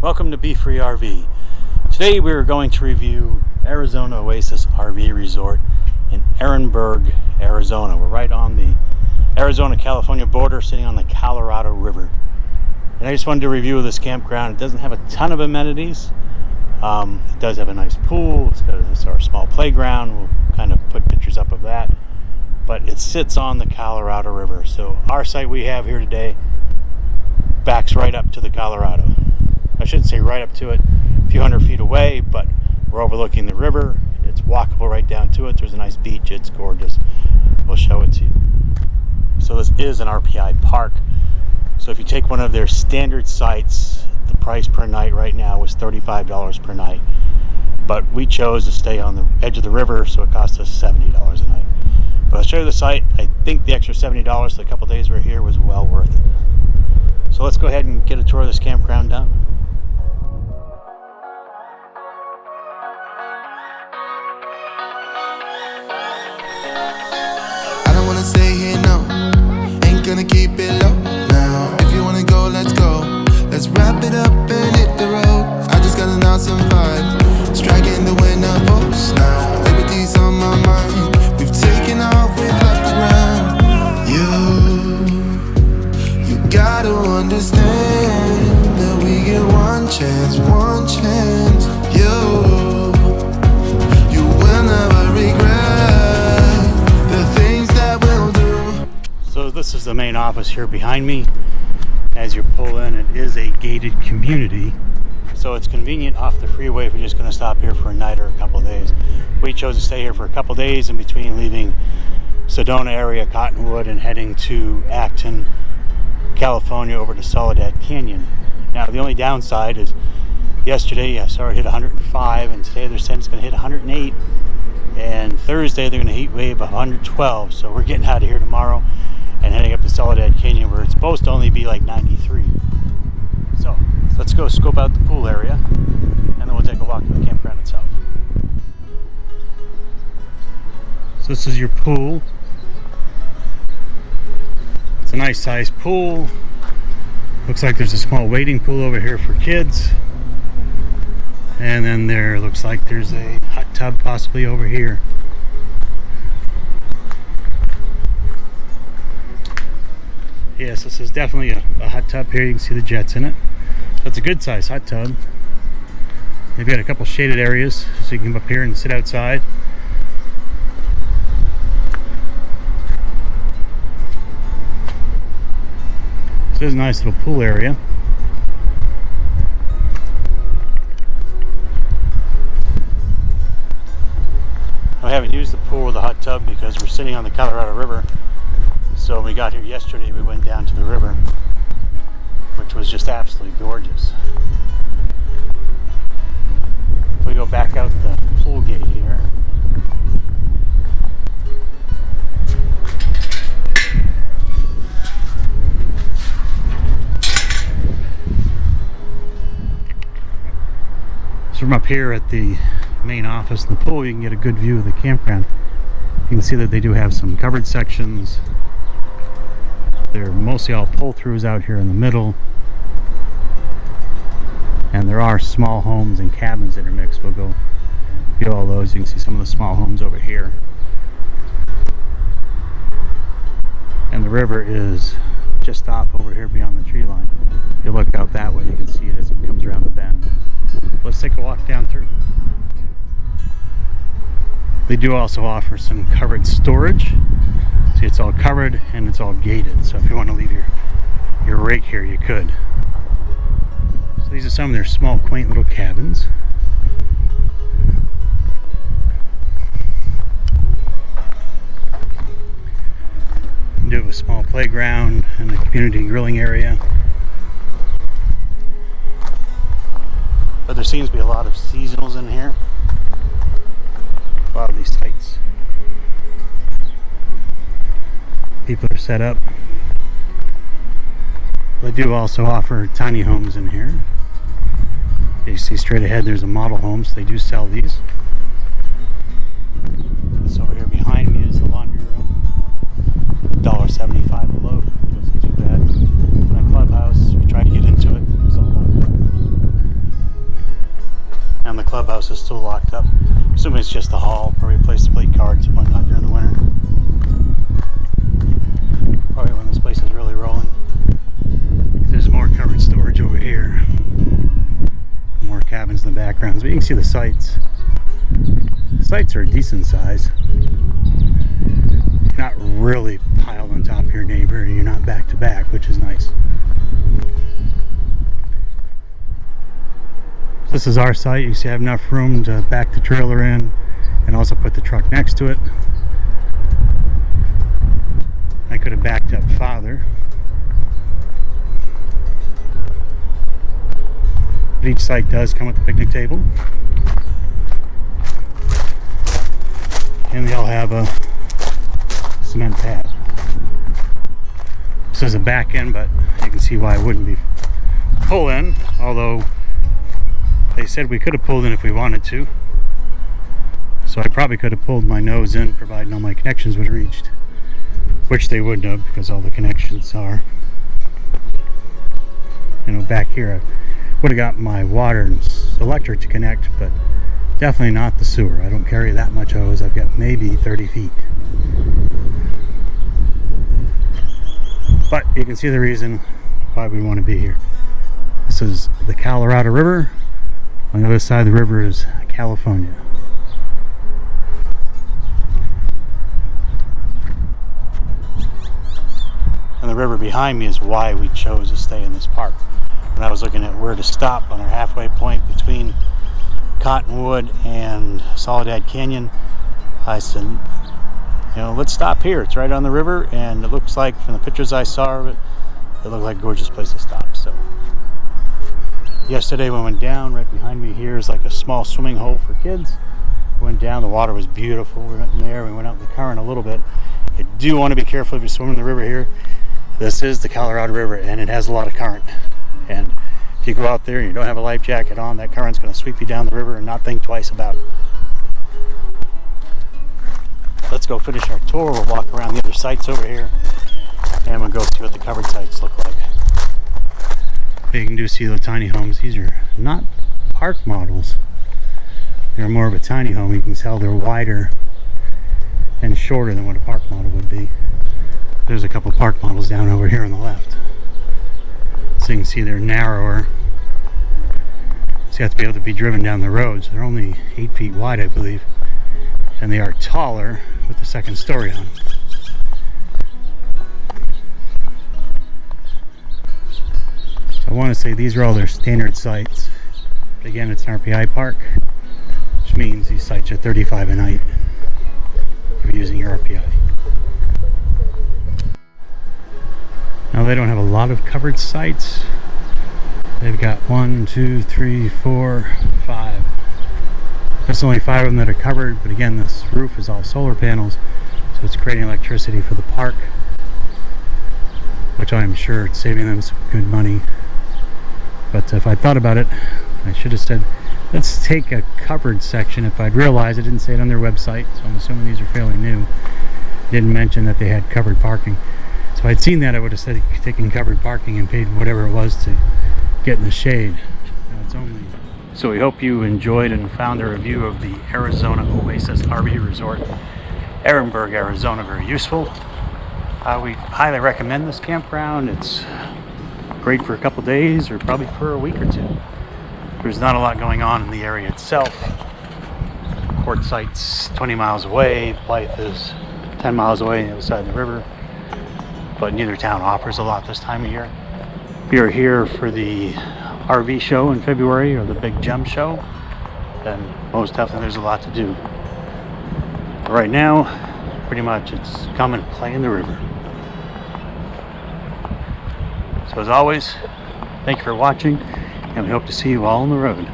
Welcome to BFreeRV. Today we are going to review Arizona Oasis RV Resort in Ehrenberg, Arizona. We're right on the Arizona-California border, sitting on the Colorado River. And I just wanted to review this campground. It doesn't have a ton of amenities. It does have a nice pool. It's got a small playground. We'll kind of put pictures up of that. But it sits on the Colorado River. So our site we have here today backs right up to the Colorado. I shouldn't say right up to it, a few hundred feet away, but we're overlooking the river. It's walkable right down to it. There's a nice beach. It's gorgeous. We'll show it to you. So this is an RPI park. So if you take one of their standard sites, the price per night right now was $35 per night. But we chose to stay on the edge of the river, so it cost us $70 a night. But I'll show you the site. I think the extra $70 for the couple days we're here was well worth it. So let's go ahead and get a tour of this campground done. Stay here, no, ain't gonna keep it low now. If you wanna go, let's go. Let's wrap it up and hit the road. I just got an awesome vibe, striking the winner post now. Liberty's on my mind. We've taken off, we've left the ground. You gotta understand that we get one chance, one chance. You will never regret the things that we'll do. So this is the main office here behind me. As you pull in, it is a gated community, so it's convenient off the freeway if you're just going to stop here for a night or a couple of days. We chose to stay here for a couple of days in between leaving Sedona area, Cottonwood, and heading to Acton, California, over to Soledad Canyon. Now the only downside is yesterday I saw it hit 105, and today they're saying it's going to hit 108, and Thursday they're going to heat wave 112. So we're getting out of here tomorrow and heading up to Soledad Canyon, where it's supposed to only be like 93. So let's go scope out the pool area, and then we'll take a walk to the campground itself. So this is your pool. It's a nice sized pool. Looks like there's a small wading pool over here for kids. And then there looks like there's a hot tub possibly over here. Yes, this is definitely a hot tub here. You can see the jets in it. So it's a good size hot tub. They've got a couple shaded areas so you can come up here and sit outside. So there's a nice little pool area. I haven't used the pool or the hot tub because we're sitting on the Colorado River. So when we got here yesterday, we went down to the river, which was just absolutely gorgeous. We go back out the pool gate here. So from up here at the main office in the pool, you can get a good view of the campground. You can see that they do have some covered sections. They're mostly all pull-throughs out here in the middle, and there are small homes and cabins intermixed. We'll go view all those. You can see some of the small homes over here, and the river is just off over here beyond the tree line. If you look out that way, you can see it as it comes around the bend. Let's take a walk down through. They do also offer some covered storage. See, it's all covered and it's all gated, so if you want to leave your rig here, you could. So these are some of their small, quaint little cabins. You do have a small playground and a community grilling area. But there seems to be a lot of seasonals in here. A lot of these sites. People are set up. They do also offer tiny homes in here. You see straight ahead there's a model home, so they do sell these. This over here behind me is the laundry room. $1.75 a load. It wasn't too bad. And a clubhouse, we tried to get into it. It was all locked up. clubhouse is still locked up. Assuming it's just a hall, probably a place to play cards and whatnot during the winter. Probably when this place is really rolling. There's more covered storage over here. More cabins in the background. But you can see the sites. The sites are a decent size. You're not really piled on top of your neighbor. You're not back to back, which is nice. This is our site. You see I have enough room to back the trailer in and also put the truck next to it. I could have backed up farther. But each site does come with a picnic table. And they all have a cement pad. This is a back end, but you can see why it wouldn't be pull in, although they said we could have pulled in if we wanted to. So I probably could have pulled my nose in, providing all my connections would have reached, which they wouldn't have because all the connections are, back here. I would have got my water and electric to connect, but definitely not the sewer. I don't carry that much hose. I've got maybe 30 feet. But you can see the reason why we want to be here. This is the Colorado River. On the other side of the river is California. And the river behind me is why we chose to stay in this park. When I was looking at where to stop on our halfway point between Cottonwood and Soledad Canyon, I said, let's stop here. It's right on the river, and it looks like, from the pictures I saw of it, it looked like a gorgeous place to stop. So yesterday when we went down, right behind me here is like a small swimming hole for kids. We went down, the water was beautiful. We went in there, we went out in the current a little bit. You do want to be careful if you're swimming in the river here. This is the Colorado River, and it has a lot of current. And if you go out there and you don't have a life jacket on, that current's going to sweep you down the river and not think twice about it. Let's go finish our tour. We'll walk around the other sites over here, and we'll go see what the covered sites look like. You can see the tiny homes. These are not park models. They're more of a tiny home. You can tell they're wider and shorter than what a park model would be. There's a couple park models down over here on the left. So you can see they're narrower. So you have to be able to be driven down the road. So they're only 8 feet wide, I believe. And they are taller with the second story on. So I want to say these are all their standard sites. But again, it's an RPI park, which means these sites are $35 a night if you're using your RPI. Now they don't have a lot of covered sites. They've got 1, 2, 3, 4, 5. There's only 5 of them that are covered, but again, this roof is all solar panels, so it's creating electricity for the park, which I'm sure it's saving them some good money. But if I thought about it, I should have said, let's take a covered section. If I'd realized, I didn't say it on their website, so I'm assuming these are fairly new. Didn't mention that they had covered parking. So if I'd seen that, I would have said taking covered parking and paid whatever it was to get in the shade. Now it's only... So we hope you enjoyed and found a review of the Arizona Oasis RV Resort, Ehrenberg, Arizona, very useful. We highly recommend this campground. It's great for a couple days or probably for a week or two. There's not a lot going on in the area itself. Port site's 20 miles away, Blythe is 10 miles away on the other side of the river. But neither town offers a lot this time of year. If you're here for the RV show in February or the Big Gem show, then most definitely there's a lot to do. But right now, pretty much it's come and play in the river. So as always, thank you for watching, and we hope to see you all on the road.